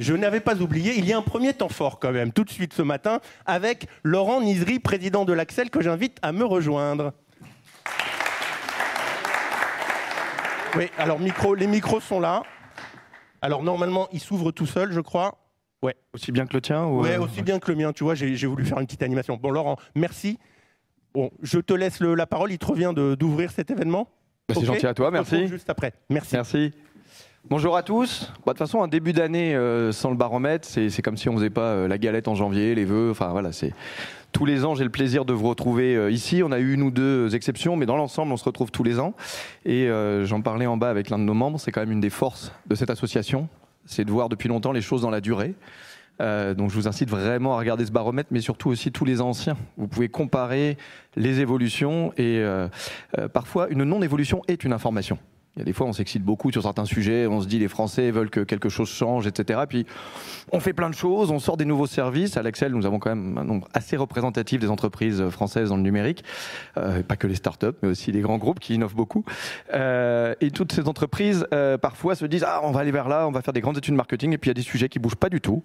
Je n'avais pas oublié, il y a un premier temps fort quand même, tout de suite ce matin, avec Laurent Nizri, président de l'Axel, que j'invite à me rejoindre. Oui, alors les micros sont là. Alors normalement, il s'ouvre tout seul, je crois. Ouais. Aussi bien que le tien ou... Ouais, aussi bien que le mien, tu vois, j'ai voulu faire une petite animation. Bon, Laurent, merci. Bon, je te laisse la parole, il te revient d'ouvrir cet événement. Bah, c'est okay. gentil à toi, merci. Juste après. Merci. Merci. Bonjour à tous. De toute façon, un début d'année sans le baromètre, c'est comme si on faisait pas la galette en janvier, les vœux, enfin voilà, c'est... Tous les ans, j'ai le plaisir de vous retrouver ici. On a eu une ou deux exceptions, mais dans l'ensemble, on se retrouve tous les ans. Et j'en parlais en bas avec l'un de nos membres, c'est quand même une des forces de cette association, c'est de voir depuis longtemps les choses dans la durée. Donc je vous incite vraiment à regarder ce baromètre, mais surtout aussi tous les anciens. Vous pouvez comparer les évolutions et parfois une non-évolution est une information. Il y a des fois on s'excite beaucoup sur certains sujets, on se dit les Français veulent que quelque chose change, etc. Puis on fait plein de choses, on sort des nouveaux services. À l'Axel, nous avons quand même un nombre assez représentatif des entreprises françaises dans le numérique. Pas que les startups, mais aussi les grands groupes qui innovent beaucoup. Et toutes ces entreprises, parfois, se disent « Ah, on va aller vers là, on va faire des grandes études marketing. » Et puis il y a des sujets qui bougent pas du tout.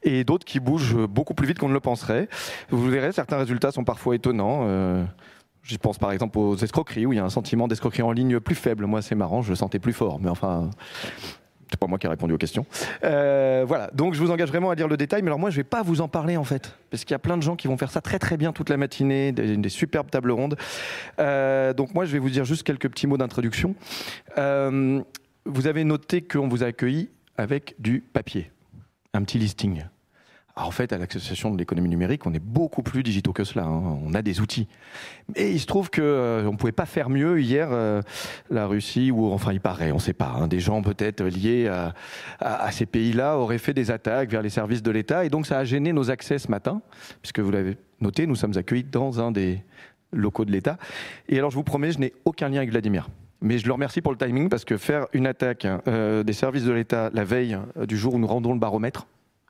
Et d'autres qui bougent beaucoup plus vite qu'on ne le penserait. Vous verrez, certains résultats sont parfois étonnants. Je pense par exemple aux escroqueries, où il y a un sentiment d'escroquerie en ligne plus faible. Moi, c'est marrant, je le sentais plus fort. Mais enfin, c'est pas moi qui ai répondu aux questions. Voilà, donc je vous engage vraiment à lire le détail. Mais alors moi, je vais pas vous en parler en fait. Parce qu'il y a plein de gens qui vont faire ça très très bien toute la matinée, des superbes tables rondes. Donc moi, je vais vous dire juste quelques petits mots d'introduction. Vous avez noté qu'on vous a accueilli avec du papier. Un petit listing. Alors en fait, à l'Association de l'économie numérique, on est beaucoup plus digitaux que cela. Hein. On a des outils. Et il se trouve qu'on ne pouvait pas faire mieux hier. La Russie, ou enfin il paraît, on ne sait pas, hein, des gens peut-être liés à ces pays-là auraient fait des attaques vers les services de l'État. Et donc ça a gêné nos accès ce matin, puisque vous l'avez noté, nous sommes accueillis dans un des locaux de l'État. Et alors je vous promets, je n'ai aucun lien avec Vladimir. Mais je le remercie pour le timing, parce que faire une attaque des services de l'État la veille du jour où nous rendons le baromètre,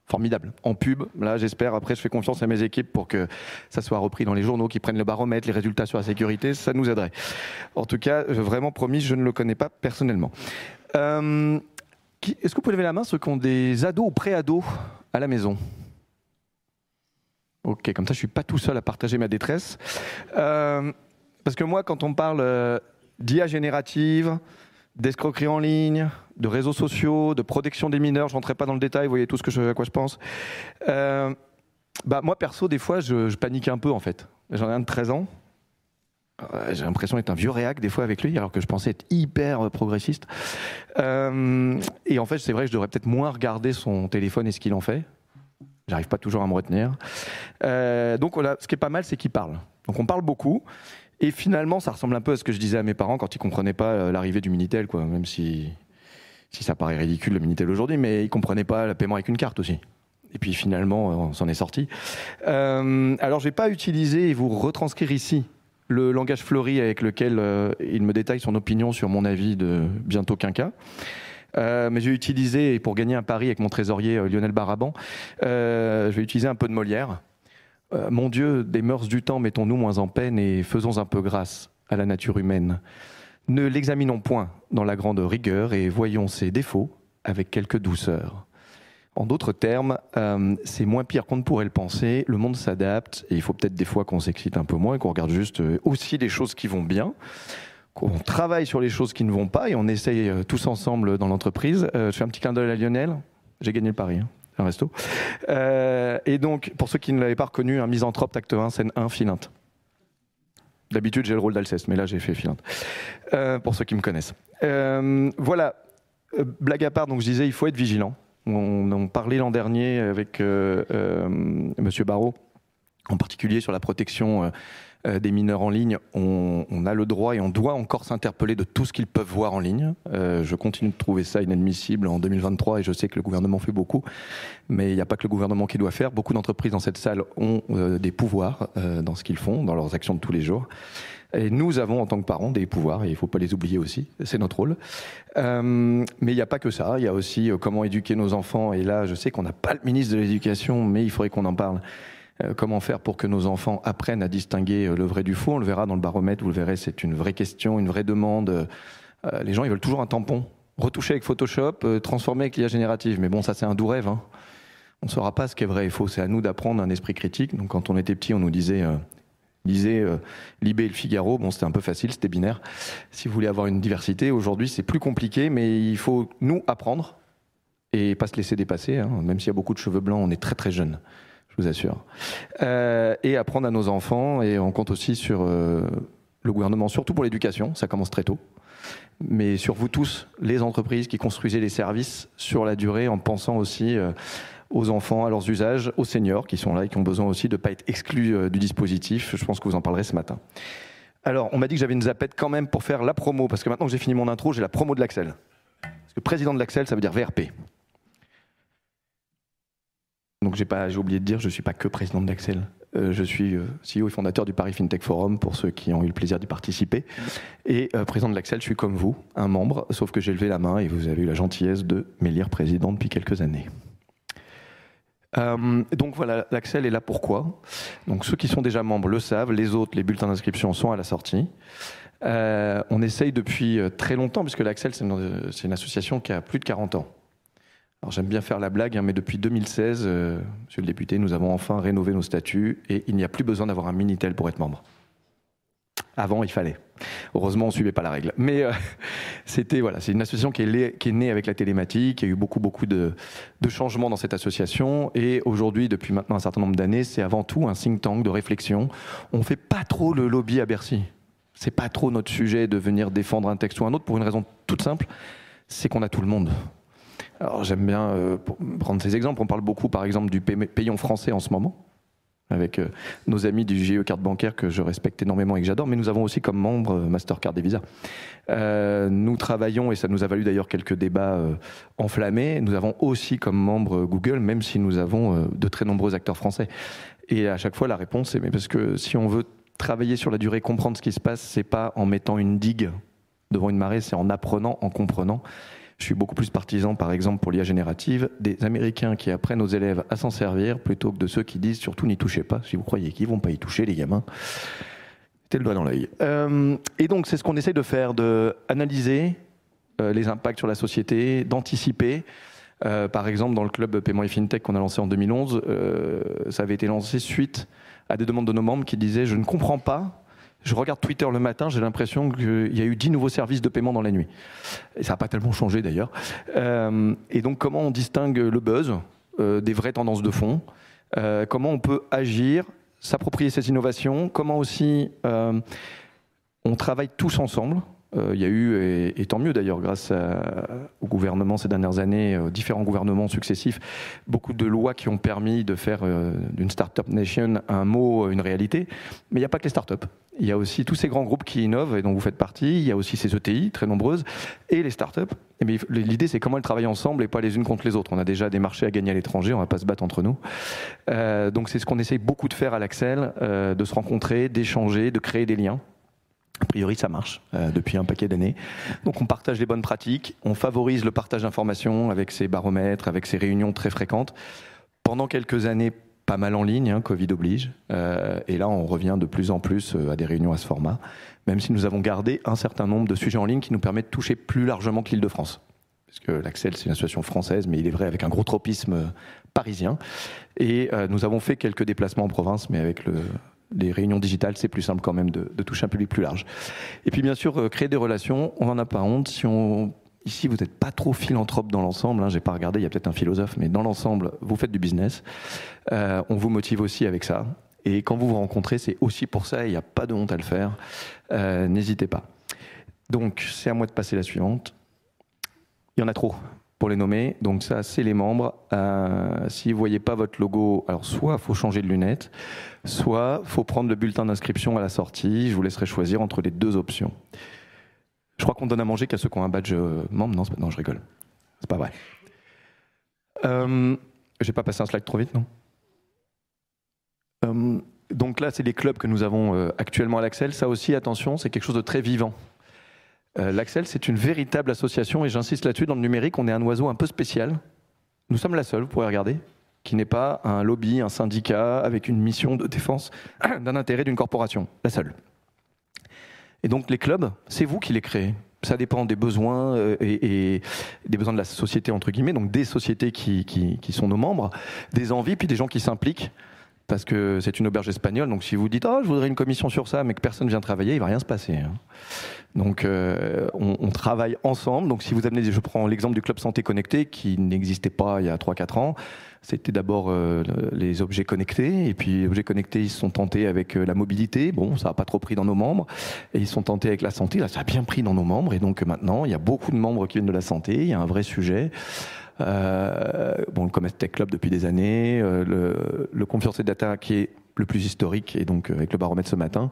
formidable. En pub, là j'espère, après je fais confiance à mes équipes pour que ça soit repris dans les journaux, qui prennent le baromètre, les résultats sur la sécurité, ça nous aiderait. En tout cas, vraiment promis, je ne le connais pas personnellement. Est-ce que vous pouvez lever la main ceux qui ont des ados ou pré-ados à la maison? Ok, comme ça je ne suis pas tout seul à partager ma détresse. Parce que moi, quand on parle d'IA générative, d'escroquerie en ligne, de réseaux sociaux, de protection des mineurs, je ne rentrerai pas dans le détail, vous voyez tout à quoi je pense. Moi, perso, des fois, je panique un peu, en fait. J'en ai un de 13 ans. J'ai l'impression d'être un vieux réac, des fois, avec lui, alors que je pensais être hyper progressiste. Et en fait, c'est vrai que je devrais peut-être moins regarder son téléphone et ce qu'il en fait. J'arrive pas toujours à me retenir. Donc, voilà, ce qui est pas mal, c'est qu'il parle. Donc, on parle beaucoup. Et finalement, ça ressemble un peu à ce que je disais à mes parents quand ils ne comprenaient pas l'arrivée du Minitel, quoi. Même si ça paraît ridicule le Minitel aujourd'hui, mais ils ne comprenaient pas le paiement avec une carte aussi. Et puis finalement, on s'en est sorti. Alors, je ne vais pas utiliser et vous retranscrire ici le langage fleuri avec lequel il me détaille son opinion sur mon avis de bientôt quinquennat. Mais je vais utiliser, et pour gagner un pari avec mon trésorier Lionel Baraban, je vais utiliser un peu de Molière. Mon Dieu, des mœurs du temps, mettons-nous moins en peine et faisons un peu grâce à la nature humaine. Ne l'examinons point dans la grande rigueur et voyons ses défauts avec quelque douceur. En d'autres termes, c'est moins pire qu'on ne pourrait le penser, le monde s'adapte et il faut peut-être des fois qu'on s'excite un peu moins et qu'on regarde juste aussi les choses qui vont bien, qu'on travaille sur les choses qui ne vont pas et on essaye tous ensemble dans l'entreprise. Je fais un petit clin d'œil à Lionel, j'ai gagné le pari. Hein. Un resto. Et donc, pour ceux qui ne l'avaient pas reconnu, un misanthrope, acte 1, scène 1, Philinte. D'habitude, j'ai le rôle d'Alceste, mais là, j'ai fait Philinte. Pour ceux qui me connaissent. Voilà, blague à part, donc je disais, il faut être vigilant. On en parlait l'an dernier avec Monsieur Barrault, en particulier sur la protection des mineurs en ligne. On a le droit et on doit encore s'interpeller de tout ce qu'ils peuvent voir en ligne. Je continue de trouver ça inadmissible en 2023 et je sais que le gouvernement fait beaucoup, mais il n'y a pas que le gouvernement qui doit faire. Beaucoup d'entreprises dans cette salle ont des pouvoirs dans ce qu'ils font, dans leurs actions de tous les jours. Et nous avons en tant que parents des pouvoirs et il ne faut pas les oublier aussi, c'est notre rôle. Mais il n'y a pas que ça, il y a aussi comment éduquer nos enfants. Et là, je sais qu'on n'a pas le ministre de l'Éducation, mais il faudrait qu'on en parle. Comment faire pour que nos enfants apprennent à distinguer le vrai du faux? On le verra dans le baromètre, vous le verrez, c'est une vraie question, une vraie demande. Les gens, ils veulent toujours un tampon retoucher avec Photoshop, transformer avec l'IA générative. Mais bon, ça c'est un doux rêve. Hein. On ne saura pas ce qui est vrai et faux. C'est à nous d'apprendre un esprit critique. Donc quand on était petit, on nous disait lisez Libé et le Figaro. Bon, c'était un peu facile, c'était binaire. Si vous voulez avoir une diversité, aujourd'hui c'est plus compliqué, mais il faut nous apprendre et pas se laisser dépasser. Hein. Même s'il y a beaucoup de cheveux blancs, on est très très jeunes, je vous assure. Et apprendre à nos enfants, et on compte aussi sur le gouvernement, surtout pour l'éducation, ça commence très tôt. Mais sur vous tous, les entreprises qui construisaient les services sur la durée, en pensant aussi aux enfants, à leurs usages, aux seniors qui sont là et qui ont besoin aussi de ne pas être exclus du dispositif. Je pense que vous en parlerez ce matin. Alors, on m'a dit que j'avais une zapette quand même pour faire la promo, parce que maintenant que j'ai fini mon intro, j'ai la promo de l'Axel. Parce que président de l'Axel, ça veut dire VRP. Donc j'ai oublié de dire, je ne suis pas que président de l'Axel. Je suis CEO et fondateur du Paris FinTech Forum, pour ceux qui ont eu le plaisir d'y participer. Et président de l'Axel, je suis comme vous, un membre, sauf que j'ai levé la main et vous avez eu la gentillesse de m'élire président depuis quelques années. Donc voilà, l'Axel est là pourquoi. Donc ceux qui sont déjà membres le savent, les autres, les bulletins d'inscription sont à la sortie. On essaye depuis très longtemps, puisque l'Axel, c'est une association qui a plus de 40 ans. Alors j'aime bien faire la blague, hein, mais depuis 2016, monsieur le député, nous avons enfin rénové nos statuts et il n'y a plus besoin d'avoir un Minitel pour être membre. Avant, il fallait. Heureusement, on ne suivait pas la règle. Mais c'est une association qui est née avec la télématique. Il y a eu beaucoup de changements dans cette association. Et aujourd'hui, depuis maintenant un certain nombre d'années, c'est avant tout un think tank de réflexion. On ne fait pas trop le lobby à Bercy. C'est pas trop notre sujet de venir défendre un texte ou un autre pour une raison toute simple, c'est qu'on a tout le monde. Alors j'aime bien prendre ces exemples. On parle beaucoup, par exemple, du payant français en ce moment, avec nos amis du GE Carte Bancaire que je respecte énormément et que j'adore, mais nous avons aussi comme membre Mastercard et Visa. Nous travaillons, et ça nous a valu d'ailleurs quelques débats enflammés, nous avons aussi comme membre Google, même si nous avons de très nombreux acteurs français. Et à chaque fois, la réponse est, mais parce que si on veut travailler sur la durée, comprendre ce qui se passe, c'est pas en mettant une digue devant une marée, c'est en apprenant, en comprenant. Je suis beaucoup plus partisan, par exemple, pour l'IA générative, des Américains qui apprennent aux élèves à s'en servir, plutôt que de ceux qui disent surtout n'y touchez pas. Si vous croyez qu'ils ne vont pas y toucher, les gamins, mettez le doigt dans l'œil. Et donc, c'est ce qu'on essaie de faire, d'analyser les impacts sur la société, d'anticiper. Par exemple, dans le club Paiement et FinTech qu'on a lancé en 2011, ça avait été lancé suite à des demandes de nos membres qui disaient « Je ne comprends pas. Je regarde Twitter le matin, j'ai l'impression qu'il y a eu 10 nouveaux services de paiement dans la nuit. » Et ça n'a pas tellement changé d'ailleurs. Et donc comment on distingue le buzz des vraies tendances de fond, comment on peut agir, s'approprier ces innovations, comment aussi on travaille tous ensemble. Il y a eu, et tant mieux d'ailleurs, grâce au gouvernement ces dernières années, différents gouvernements successifs, beaucoup de lois qui ont permis de faire d'une Startup Nation un mot, une réalité. Mais il n'y a pas que les startups. Il y a aussi tous ces grands groupes qui innovent et dont vous faites partie. Il y a aussi ces ETI, très nombreuses, et les startups. Mais l'idée, c'est comment elles travaillent ensemble et pas les unes contre les autres. On a déjà des marchés à gagner à l'étranger, on ne va pas se battre entre nous. Donc c'est ce qu'on essaye beaucoup de faire à l'Axel, de se rencontrer, d'échanger, de créer des liens. A priori, ça marche depuis un paquet d'années. Donc on partage les bonnes pratiques, on favorise le partage d'informations avec ces baromètres, avec ces réunions très fréquentes. Pendant quelques années, pas mal en ligne, hein, Covid oblige. Et là, on revient de plus en plus à des réunions à ce format, même si nous avons gardé un certain nombre de sujets en ligne qui nous permettent de toucher plus largement que l'Île-de-France. Parce que l'Axel, c'est une association française, mais il est vrai avec un gros tropisme parisien. Et nous avons fait quelques déplacements en province, mais avec les réunions digitales, c'est plus simple quand même de toucher un public plus large. Et puis bien sûr, créer des relations, on n'en a pas honte. Ici, vous n'êtes pas trop philanthrope dans l'ensemble, hein, j'ai pas regardé, il y a peut-être un philosophe, mais dans l'ensemble, vous faites du business. On vous motive aussi avec ça. Et quand vous vous rencontrez, c'est aussi pour ça, il n'y a pas de honte à le faire. N'hésitez pas. Donc, c'est à moi de passer la suivante. Il y en a trop pour les nommer, donc ça, c'est les membres. Si vous ne voyez pas votre logo, alors soit il faut changer de lunettes, soit il faut prendre le bulletin d'inscription à la sortie. Je vous laisserai choisir entre les deux options. Je crois qu'on donne à manger qu'à ceux qui ont un badge membre. Non, je rigole. C'est pas vrai. J'ai pas passé un slide trop vite, non? Donc là, c'est les clubs que nous avons actuellement à l'Axel. Ça aussi, attention, c'est quelque chose de très vivant. L'Axel, c'est une véritable association, et j'insiste là-dessus, dans le numérique, on est un oiseau un peu spécial. Nous sommes la seule, vous pourrez regarder, qui n'est pas un lobby, un syndicat, avec une mission de défense d'un intérêt d'une corporation. La seule. Et donc les clubs, c'est vous qui les créez. ça dépend des besoins et des besoins de la société, entre guillemets, donc des sociétés qui sont nos membres, des envies, puis des gens qui s'impliquent. Parce que c'est une auberge espagnole, donc si vous dites « Oh, je voudrais une commission sur ça », mais que personne ne vient travailler, il ne va rien se passer. Donc on travaille ensemble. Donc si vous amenez, je prends l'exemple du Club Santé Connecté, qui n'existait pas il y a 3-4 ans. C'était d'abord les objets connectés, et puis les objets connectés, ils se sont tentés avec la mobilité. Bon, ça n'a pas trop pris dans nos membres. Et ils se sont tentés avec la santé, là ça a bien pris dans nos membres. Et donc maintenant, il y a beaucoup de membres qui viennent de la santé, il y a un vrai sujet. Le Commerce Tech Club depuis des années, le Confiance et Data qui est le plus historique, et donc avec le baromètre ce matin,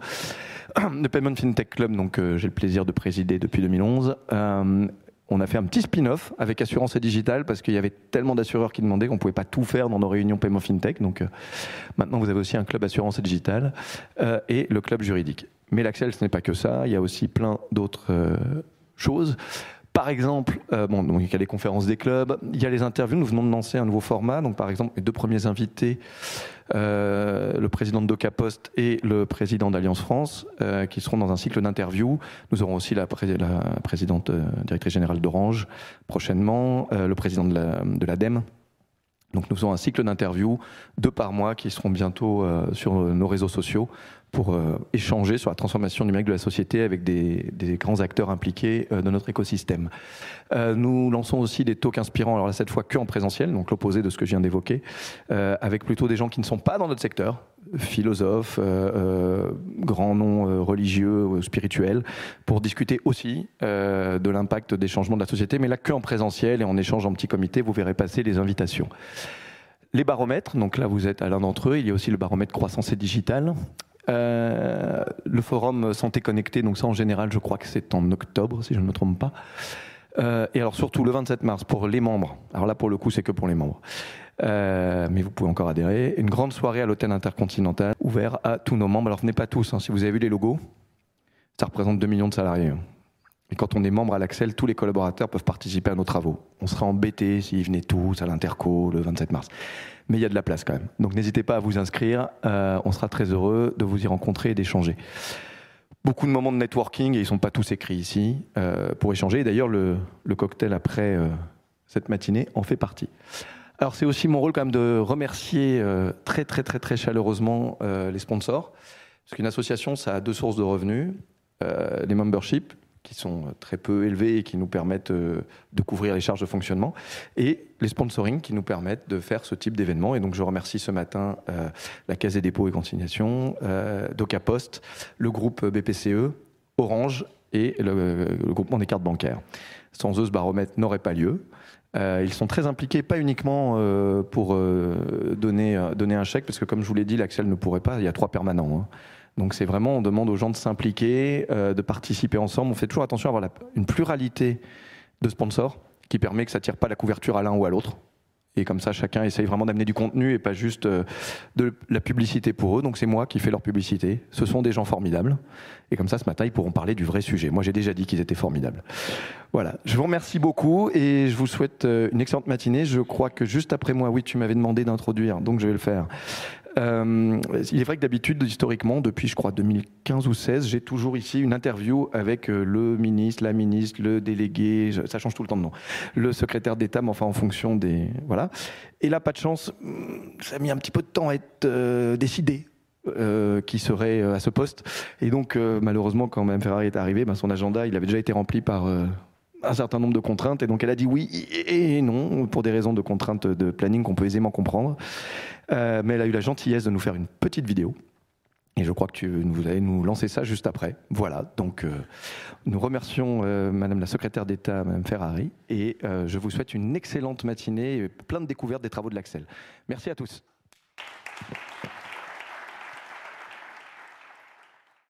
le Payment FinTech Club, donc j'ai le plaisir de présider depuis 2011. On a fait un petit spin-off avec Assurance et Digital parce qu'il y avait tellement d'assureurs qui demandaient qu'on ne pouvait pas tout faire dans nos réunions Paiement FinTech. Donc maintenant vous avez aussi un club Assurance et Digital et le club juridique. Mais l'Axel, ce n'est pas que ça, il y a aussi plein d'autres choses. Par exemple, donc il y a les conférences des clubs, il y a les interviews. Nous venons de lancer un nouveau format. Donc, par exemple, les 2 premiers invités, le président de DocaPost et le président d'Alliance France, qui seront dans un cycle d'interviews. Nous aurons aussi la présidente directrice générale d'Orange prochainement, le président de l'ADEME. Donc nous faisons un cycle d'interviews 2 par mois qui seront bientôt sur nos réseaux sociaux pour échanger sur la transformation numérique de la société avec des grands acteurs impliqués de notre écosystème. Nous lançons aussi des talks inspirants, alors là cette fois que en présentiel, donc l'opposé de ce que je viens d'évoquer, avec plutôt des gens qui ne sont pas dans notre secteur, philosophes, grands noms religieux, spirituels, pour discuter aussi de l'impact des changements de la société, mais là que en présentiel et en échange en petit comité, vous verrez passer les invitations. Les baromètres, donc là vous êtes à l'un d'entre eux, il y a aussi le baromètre croissance et digital. Le forum Santé Connectée, donc ça en général je crois que c'est en octobre si je ne me trompe pas. Et alors surtout le 27 mars pour les membres, alors là pour le coup c'est que pour les membres. Mais vous pouvez encore adhérer. Une grande soirée à l'hôtel Intercontinental, ouvert à tous nos membres. Alors venez pas tous, hein. Si vous avez vu les logos, ça représente 2 millions de salariés. Et quand on est membre à l'Axel, tous les collaborateurs peuvent participer à nos travaux. On serait embêtés s'ils venaient tous à l'Interco le 27 mars. Mais il y a de la place quand même. Donc n'hésitez pas à vous inscrire, on sera très heureux de vous y rencontrer et d'échanger. Beaucoup de moments de networking, et ils ne sont pas tous écrits ici, pour échanger. Et d'ailleurs, le cocktail après cette matinée en fait partie. Alors c'est aussi mon rôle quand même de remercier très chaleureusement les sponsors, parce qu'une association ça a 2 sources de revenus, les memberships qui sont très peu élevés et qui nous permettent de couvrir les charges de fonctionnement, et les sponsoring qui nous permettent de faire ce type d'événement. Et donc je remercie ce matin la Caisse des dépôts et consignations, DocaPost, le groupe BPCE, Orange et le groupement des cartes bancaires. Sans eux, ce baromètre n'aurait pas lieu. Ils sont très impliqués, pas uniquement pour donner un chèque, parce que comme je vous l'ai dit, l'Axel ne pourrait pas, il y a 3 permanents. Hein. Donc c'est vraiment, on demande aux gens de s'impliquer, de participer ensemble. On fait toujours attention à avoir une pluralité de sponsors qui permet que ça ne tire pas la couverture à l'un ou à l'autre. Et comme ça, chacun essaye vraiment d'amener du contenu et pas juste de la publicité pour eux. Donc c'est moi qui fais leur publicité. Ce sont des gens formidables. Et comme ça, ce matin, ils pourront parler du vrai sujet. Moi, j'ai déjà dit qu'ils étaient formidables. Voilà. Je vous remercie beaucoup et je vous souhaite une excellente matinée. Je crois que juste après moi, oui, tu m'avais demandé d'introduire, donc je vais le faire. Il est vrai que d'habitude, historiquement, depuis je crois 2015 ou 16, j'ai toujours ici une interview avec le ministre, la ministre, le délégué, ça change tout le temps de nom, le secrétaire d'État, mais enfin en fonction des... Voilà. Et là, pas de chance, ça a mis un petit peu de temps à être décidé. Qui serait à ce poste. Et donc, malheureusement, quand Mme Ferrari est arrivée, son agenda, il avait déjà été rempli par un certain nombre de contraintes. Et donc, elle a dit oui et non, pour des raisons de contraintes de planning qu'on peut aisément comprendre. Mais elle a eu la gentillesse de nous faire une petite vidéo. Et je crois que vous allez nous lancer ça juste après. Voilà, donc nous remercions Madame la secrétaire d'État, Madame Ferrari. Et je vous souhaite une excellente matinée et plein de découvertes des travaux de l'Axel. Merci à tous.